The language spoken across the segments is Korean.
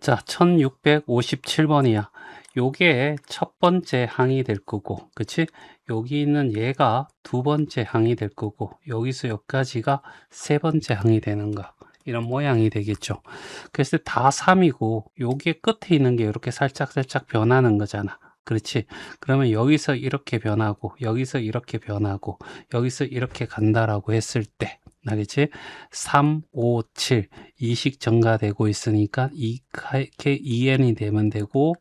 자, 1657번이야. 요게 첫 번째 항이 될 거고, 그치? 여기 있는 얘가 두 번째 항이 될 거고, 여기서 여기까지가 세 번째 항이 되는 거. 이런 모양이 되겠죠. 그래서 다 3이고, 요게 끝에 있는 게 이렇게 살짝살짝 변하는 거잖아. 그렇지? 그러면 여기서 이렇게 변하고, 여기서 이렇게 변하고, 여기서 이렇게 간다라고 했을 때, 알겠지? 3, 5, 7 2식 증가되고 있으니까 이렇게 2n이 되면 되고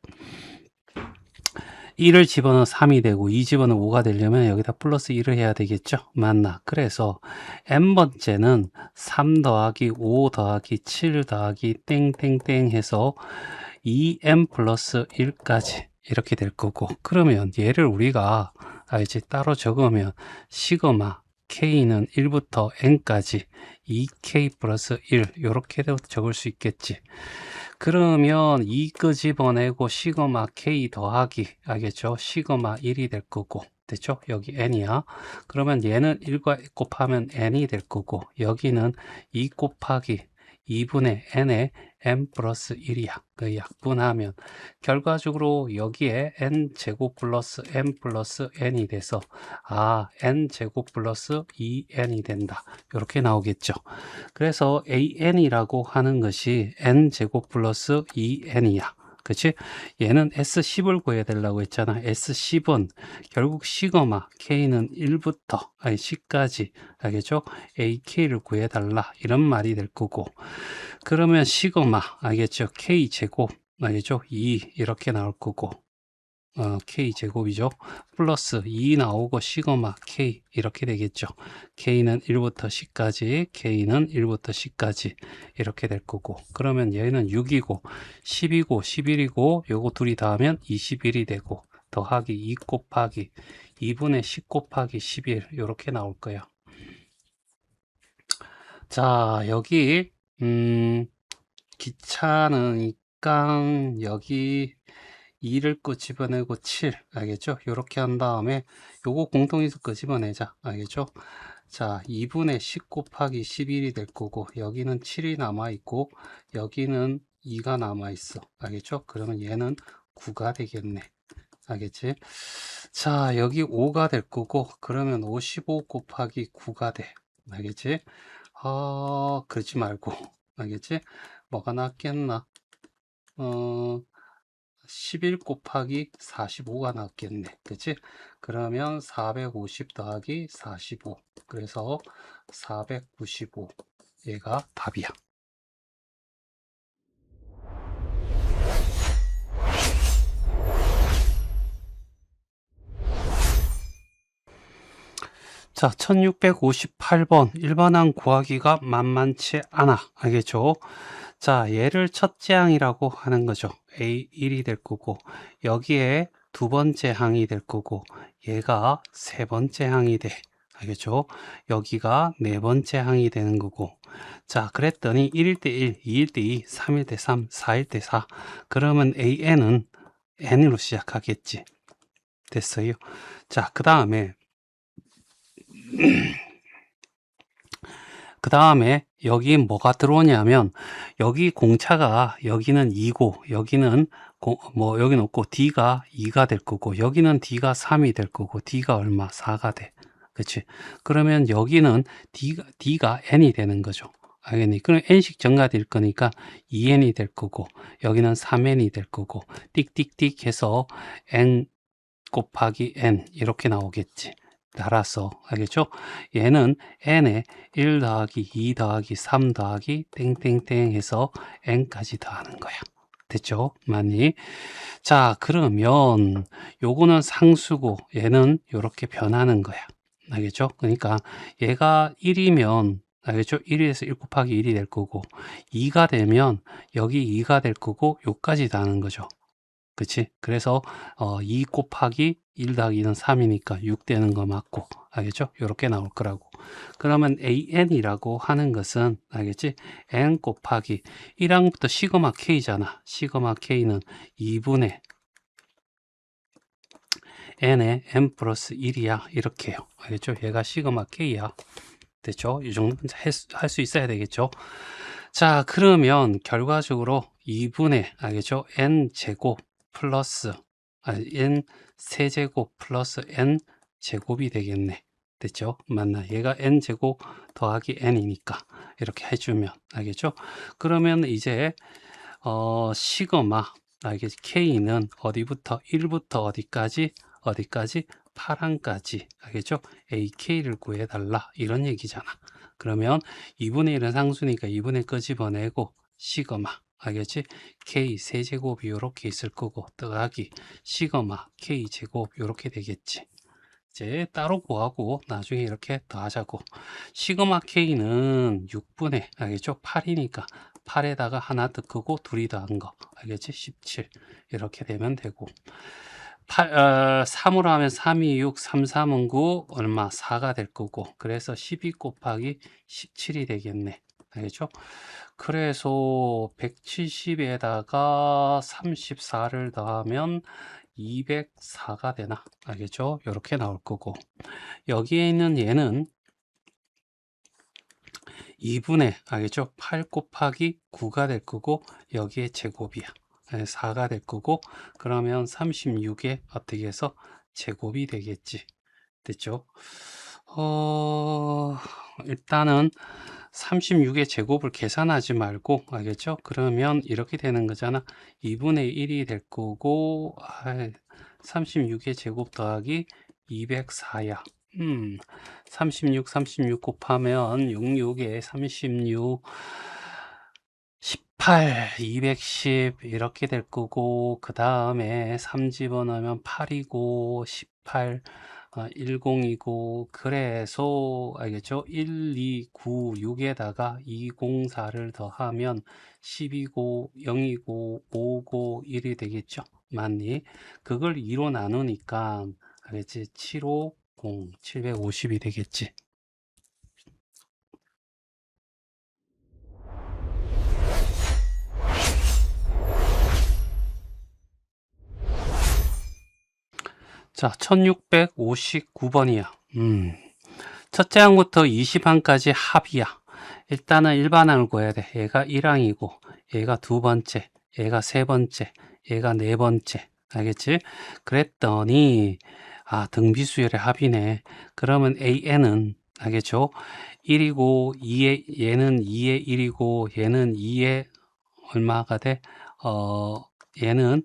1을 집어넣어 3이 되고 2 집어넣어 5가 되려면 여기다 플러스 1을 해야 되겠죠. 맞나? 그래서 n번째는 3 더하기 5 더하기 7 더하기 땡땡땡 해서 2n 플러스 1까지 이렇게 될 거고, 그러면 얘를 우리가 이제 따로 적으면 시그마 k는 1부터 n까지 2k 플러스 1 이렇게도 적을 수 있겠지. 그러면 이거 집어내고 시그마 k 더하기, 알겠죠? 시그마 1이 될 거고, 됐죠? 여기 n이야. 그러면 얘는 1과 곱하면 n이 될 거고, 여기는 2 곱하기 2분의 n에 n 플러스 1이야. 그 약분하면 결과적으로 여기에 n제곱 플러스 n 플러스 n이 돼서 n제곱 플러스 2n이 된다. 이렇게 나오겠죠. 그래서 an이라고 하는 것이 n제곱 플러스 2n이야. 그치? 얘는 S10을 구해야 되려고 했잖아. S10은 결국 시그마 K는 1부터 10까지, 알겠죠? AK를 구해달라. 이런 말이 될 거고. 그러면 시그마, 알겠죠? K제곱, 알겠죠? 2 이렇게 나올 거고. K제곱이죠. 플러스 2 나오고 시그마 K 이렇게 되겠죠. K는 1부터 10까지, K는 1부터 10까지 이렇게 될 거고, 그러면 얘는 6이고 10이고 11이고 요거 둘이 더하면 21이 되고, 더하기 2 곱하기 2분의 10 곱하기 11 이렇게 나올 거예요. 자, 여기 귀찮으니까 여기 2를 끄 집어내고 7, 알겠죠? 이렇게 한 다음에 요거 공통인수 끄 집어내자, 알겠죠? 자, 2분의 10 곱하기 11이 될 거고, 여기는 7이 남아있고 여기는 2가 남아있어, 알겠죠? 그러면 얘는 9가 되겠네, 알겠지? 자, 여기 5가 될 거고, 그러면 55 곱하기 9가 돼, 알겠지? 그러지 말고, 알겠지? 뭐가 낫겠나? 11 곱하기 45가 나왔겠네. 그치? 그러면 450 더하기 45. 그래서 495. 얘가 답이야. 자, 1658번. 일반항 구하기가 만만치 않아. 알겠죠? 자, 얘를 첫째 항이라고 하는 거죠. A1이 될 거고, 여기에 두 번째 항이 될 거고, 얘가 세 번째 항이 돼. 알겠죠? 여기가 네 번째 항이 되는 거고. 자, 그랬더니 1일 때 1, 2일 때 2, 3일 때 3, 4일 때 4. 그러면 AN은 N으로 시작하겠지. 됐어요. 자, 그 다음에 여기 뭐가 들어오냐면, 여기 공차가 여기는 2고 여기는 여기는 없고 D가 2가 될 거고, 여기는 D가 3이 될 거고, D가 얼마? 4가 돼. 그치? 그러면 여기는 D가 N이 되는 거죠. 알겠니? 그럼 N씩 증가될 거니까 2N이 될 거고, 여기는 3N이 될 거고, 띡띡띡 해서 N 곱하기 N 이렇게 나오겠지. 따라서, 알겠죠? 얘는 n에 1 더하기 2 더하기 3 더하기 땡땡땡 해서 n까지 더하는 거야. 됐죠? 맞니? 자, 그러면 요거는 상수고 얘는 이렇게 변하는 거야. 알겠죠? 그러니까 얘가 1이면, 알겠죠? 1에서 1 곱하기 1이 될 거고, 2가 되면 여기 2가 될 거고, 요까지 더하는 거죠. 그치? 그래서 2 곱하기 1 더하기 2는 3이니까 6 되는 거 맞고, 알겠죠? 이렇게 나올 거라고. 그러면 AN이라고 하는 것은, 알겠지? N 곱하기 1항부터 시그마 K잖아. 시그마 K는 2분의 N에 N 플러스 1이야. 이렇게요. 알겠죠? 얘가 시그마 K야. 됐죠? 이 정도는 할 수 있어야 되겠죠? 자, 그러면 결과적으로 2분의 알겠죠? n 제곱 플러스 n 세제곱 플러스 n 제곱이 되겠네. 됐죠? 맞나? 얘가 n 제곱 더하기 n이니까 이렇게 해주면 알겠죠? 그러면 이제 시그마 알겠지? k는 어디부터 1부터 어디까지 8항까지 알겠죠? ak를 구해달라 이런 얘기잖아. 그러면 2분의 1은 상수니까 2분의 끄집어내고 시그마 알겠지? k 세제곱이 이렇게 있을 거고 더하기 시그마 k 제곱 이렇게 되겠지. 이제 따로 구하고 나중에 이렇게 더하자고. 시그마 k는 6분의 알겠죠? 8이니까 8에다가 하나 더 크고 둘이 더한 거 알겠지? 17 이렇게 되면 되고 3으로 하면 3이 6, 3, 3은 9 얼마 4가 될 거고 그래서 12 곱하기 17이 되겠네. 알겠죠? 그래서 170에다가 34를 더하면 204가 되나? 알겠죠? 이렇게 나올 거고 여기에 있는 얘는 2분의 알겠죠? 8 곱하기 9가 될 거고 여기에 제곱이야. 4가 될 거고 그러면 36에 어떻게 해서 제곱이 되겠지. 됐죠? 일단은 36의 제곱을 계산하지 말고 알겠죠? 그러면 이렇게 되는 거잖아. 2분의 1이 될 거고 36의 제곱 더하기 204야. 36 곱하면 66에 36 18 210 이렇게 될 거고 그 다음에 3 집어넣으면 8이고 18 10이고 그래서 알겠죠? 1, 2, 9, 6에다가 204를 더하면 10이고 0이고 5고 1이 되겠죠? 맞니? 그걸 2로 나누니까 알겠지? 750, 750이 되겠지. 자, 1659번이야. 첫째 항부터 20항까지 합이야. 일단은 일반항을 구해야 돼. 얘가 1항이고, 얘가 두 번째, 얘가 세 번째, 얘가 네 번째. 알겠지? 그랬더니, 등비수열의 합이네. 그러면 AN은, 알겠죠? 1이고, 2에, 얘는 2에 1이고, 얘는 2에 얼마가 돼? 얘는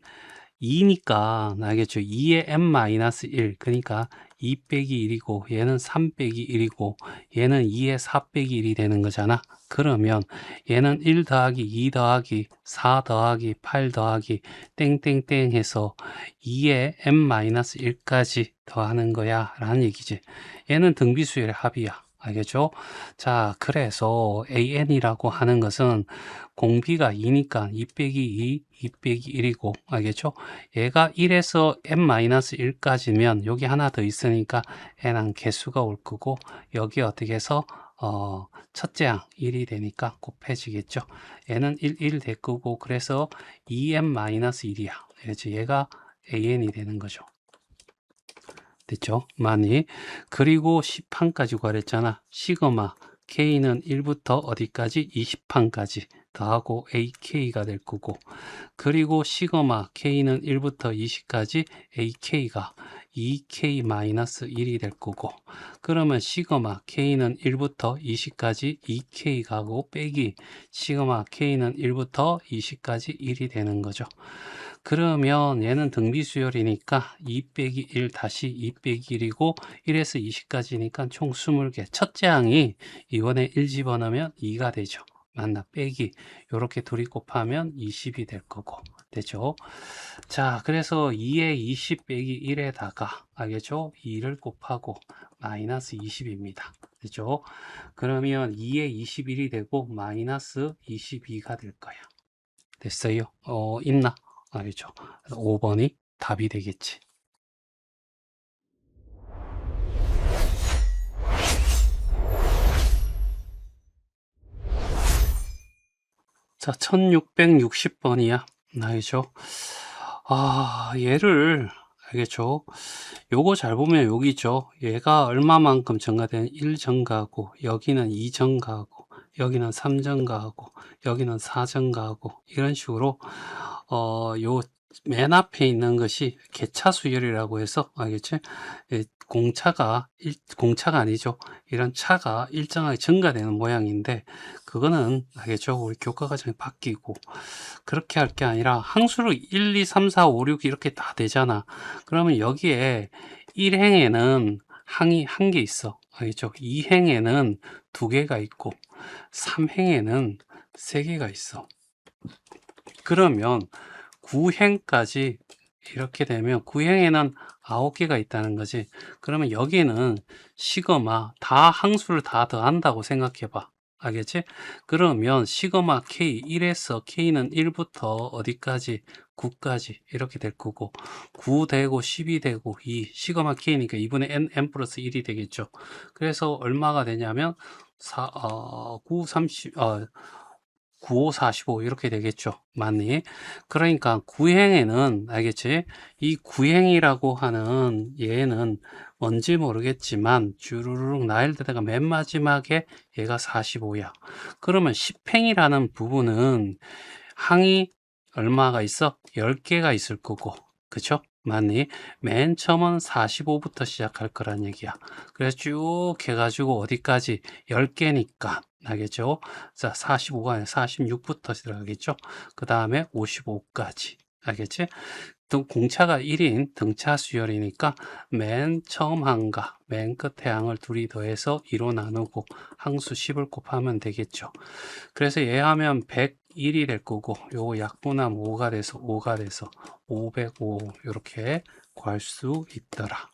2니까 알겠죠? 2의 n-1 그러니까 2 빼기 1이고 얘는 3 빼기 1이고 얘는 2의 4 빼기 1이 되는 거잖아. 그러면 얘는 1 더하기 2 더하기 4 더하기 8 더하기 땡땡땡 해서 2의 n-1까지 더하는 거야 라는 얘기지. 얘는 등비수열의 합이야. 알겠죠? 자, 그래서 AN이라고 하는 것은 공비가 2니까 2 빼기 2, 2 빼기 1이고, 알겠죠? 얘가 1에서 n-1까지면 여기 하나 더 있으니까 n한 개수가 올 거고, 여기 어떻게 해서 첫째 항 1이 되니까 곱해지겠죠? 얘는 1 될 거고, 그래서 2n-1이야. 그렇지? 얘가 AN이 되는 거죠. 됐죠? 많이. 그리고 10항까지 구하랬잖아. 시그마 K는 1부터 어디까지? 20항까지 더하고 AK가 될 거고 그리고 시그마 K는 1부터 20까지 AK가 2K-1이 될 거고 그러면 시그마 K는 1부터 20까지 2K가고 빼기 시그마 K는 1부터 20까지 1이 되는 거죠. 그러면 얘는 등비수열이니까 2 빼기 1 다시 2 빼기 1이고 1에서 20까지니까 총 20개. 첫째 항이 이번에 1 집어넣으면 2가 되죠. 맞나? 빼기 요렇게 둘이 곱하면 20이 될 거고 되죠. 자, 그래서 2에 20 빼기 1에다가 알겠죠? 2를 곱하고 마이너스 20입니다. 되죠? 그러면 2에 21이 되고 마이너스 22가 될 거야. 됐어요? 있나? 알죠? 5번이 답이 되겠지. 자, 1660번이야. 알죠? 얘를, 알겠죠? 요거 잘 보면 여기죠. 얘가 얼마만큼 증가된 1 증가하고, 여기는 2 증가하고, 여기는 3증가하고 여기는 4증가하고 이런 식으로 요 맨 앞에 있는 것이 개차 수열이라고 해서 알겠지? 공차가 아니죠. 이런 차가 일정하게 증가되는 모양인데 그거는 알겠죠? 우리 교과 과정이 바뀌고 그렇게 할 게 아니라 항수를 1, 2, 3, 4, 5, 6 이렇게 다 되잖아. 그러면 여기에 1행에는 항이 한 개 있어. 알겠죠? 2행에는 두 개가 있고 3행에는 세 개가 있어. 그러면 9행까지 이렇게 되면 9행에는 9개가 있다는 거지. 그러면 여기는 시그마 다 항수를 다 더한다고 생각해 봐. 알겠지? 그러면 시그마 K 1에서 K는 1부터 어디까지? 9까지 이렇게 될 거고 9 되고 10이 되고 2 시그마 K니까 2분의 n 플러스 1이 되겠죠. 그래서 얼마가 되냐면 9, 30, 95, 45 이렇게 되겠죠. 맞니? 그러니까 구행에는 알겠지? 이 구행이라고 하는 얘는 뭔지 모르겠지만 주르륵 나열되다가 맨 마지막에 얘가 45야. 그러면 10행이라는 부분은 항이 얼마가 있어? 10개가 있을 거고. 그쵸? 맞니? 맨 처음은 45부터 시작할 거란 얘기야. 그래서 쭉 해가지고 어디까지? 10개니까. 알겠죠? 자, 45가 아니라 46부터 들어가겠죠? 그 다음에 55까지. 알겠지? 또 공차가 1인 등차 수열이니까 맨 처음 항과 맨 끝에 항을 둘이 더해서 2로 나누고 항수 10을 곱하면 되겠죠. 그래서 얘 하면 101이 될 거고 요거 약분하면 5가 돼서 505 이렇게 구할 수 있더라.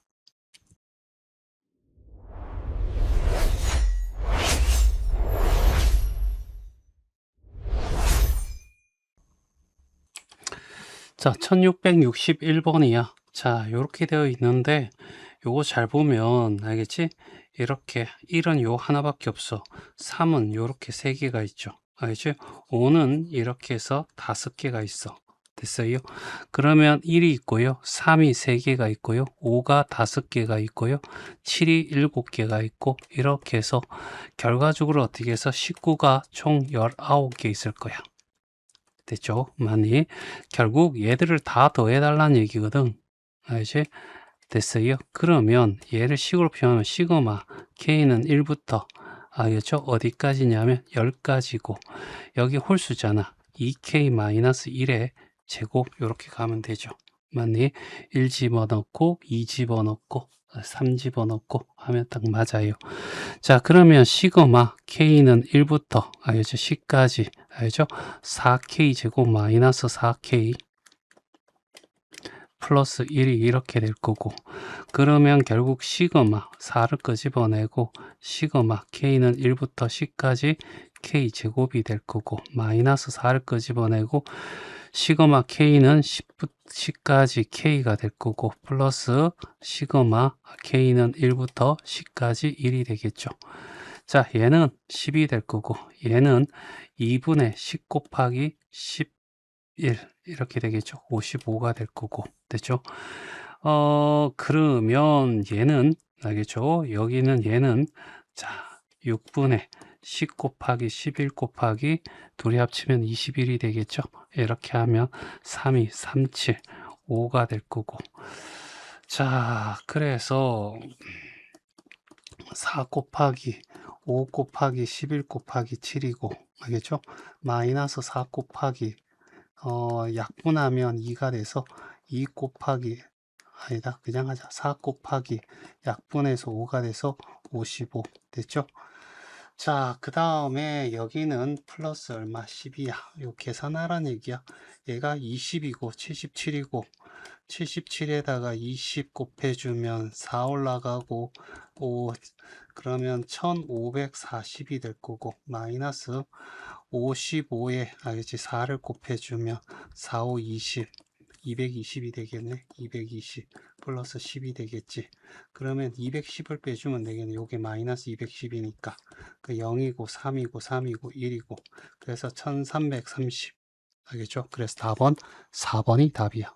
자, 1661번이야. 자, 요렇게 되어 있는데 요거 잘 보면 알겠지? 이렇게 1은 요 하나밖에 없어. 3은 요렇게 3개가 있죠. 알겠지? 5는 이렇게 해서 5개가 있어. 됐어요? 그러면 1이 있고요. 3이 3개가 있고요. 5가 5개가 있고요. 7이 7개가 있고 이렇게 해서 결과적으로 어떻게 해서 19가 총 19개 있을 거야. 됐죠? 많이. 결국 얘들을 다 더해달라는 얘기거든. 알지? 됐어요? 그러면 얘를 식으로 표현하면 시그마 K는 1부터 알겠죠? 어디까지냐면 10까지고 여기 홀수잖아. 2K-1의 제곱 이렇게 가면 되죠. 맞니? 1 집어넣고 2 집어넣고 3 집어넣고 하면 딱 맞아요. 자, 그러면 시그마 K는 1부터 알죠? 10까지 알죠? 4K 제곱 마이너스 4K 플러스 1이 이렇게 될 거고 그러면 결국 시그마 4를 끄집어내고 시그마 K는 1부터 10까지 K 제곱이 될 거고 마이너스 4를 끄집어내고 시그마 K는 10까지 K가 될 거고 플러스 시그마 K는 1부터 10까지 1이 되겠죠. 자, 얘는 10이 될 거고 얘는 2분의 10 곱하기 11 이렇게 되겠죠. 55가 될 거고 됐죠. 그러면 얘는 알겠죠. 여기는 얘는 자 6분의 10 곱하기 11 곱하기 둘이 합치면 21이 되겠죠. 이렇게 하면 32, 37, 5가 될 거고 자 그래서 4 곱하기 5 곱하기 11 곱하기 7이고 알겠죠? 마이너스 4 곱하기 약분하면 2가 돼서 2 곱하기 아니다 그냥 하자 4 곱하기 약분해서 5가 돼서 55 됐죠? 자, 그 다음에 여기는 플러스 얼마 10이야. 요 계산하라는 얘기야. 얘가 20이고 77이고 77에다가 20 곱해주면 4 올라가고 5 그러면 1540이 될 거고 마이너스 55에 알겠지 4를 곱해주면 4, 5, 20 220이 되겠네. 220 플러스 10이 되겠지. 그러면 210을 빼주면 되겠네. 요게 마이너스 210이니까 그 0이고 3이고 3이고 1이고 그래서 1330 알겠죠? 그래서 답은 4번이 답이야.